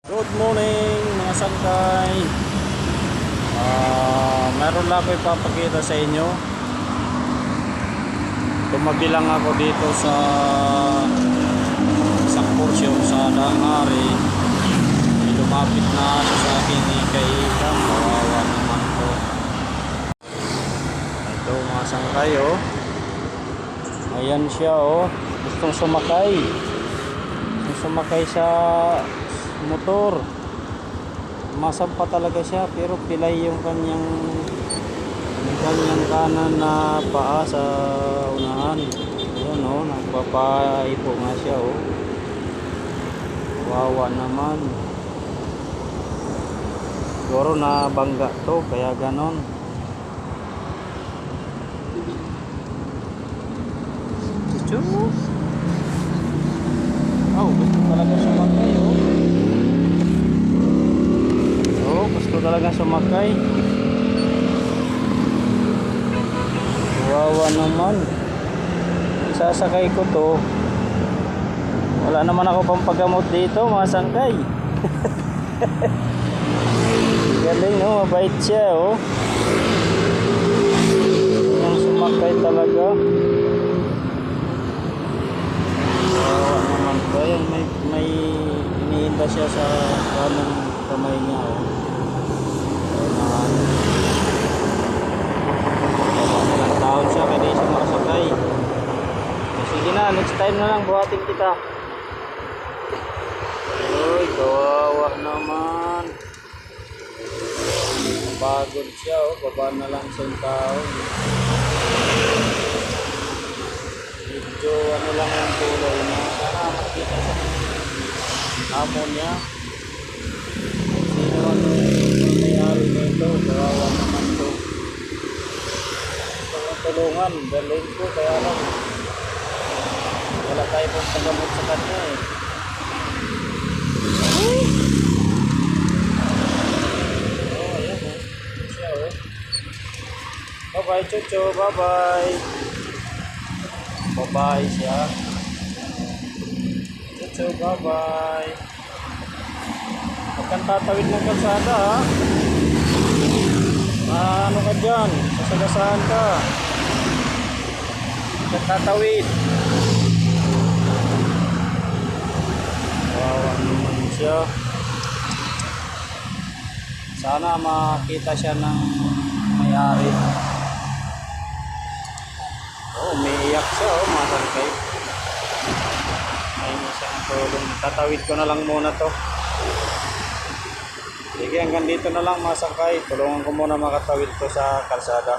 Good morning mga sangkay. Meron lang ako ipapakita sa inyo. Tumabi lang ako dito sa isang porsyon sa Dangari. Lumapit na sa akin ni Kaitang. Kawawa naman to. Ito mga sangkay oh. Ayan siya oh. Gustong sumakay. Sumakay sa motor. Masampa talaga siya pero pilay yung kanyang kanan na paa sa unahan. Ayan o, nagpapaipo nga siya o. Wawa naman. Siguro na bangga to kaya ganon. Oh, gusto talaga sumakay oh. Oh, gusto talaga sumakay. Wawa naman. Isasakay ko to. Wala naman ako pampagamot dito mga sangkay. Galing no, mabait siya oh. Yung sumakay talaga. Ayan, may iniinda siya sa kanang kamay niya oh. Ilang taon siya kaya di siya makasakay. Sige na, next time na lang buhatin kita. Uy, kawawa naman. Pagod siya oh, baba na lang sa tao. Medyo ano lang yung kulay niya. Sana makita sa hamon niya. Sino ano yung nangyari nito? Kawawa naman to. Ito ang tulungan. Dalhin ko kaya lang. Wala tayo pong pagamot sa kanya eh. Oh, ayan oh. Siya oh. Bye bye Chucho. Bye bye. Bye-bye siya. Chucho, bye-bye. Huwag kang tatawid ng kalsada ha. Ano ka dyan? Sasagasaan ka. Huwag kang tatawid. Wawa naman siya. Sana makita siya ng may-ari. Oh, umiiyak siya oh, mga sangkay. Ayun siya ang tulong. Tatawid ko na lang muna to. Sige, hanggang dito na lang mga sangkay. Tulungan ko muna makatawid to sa kalsada.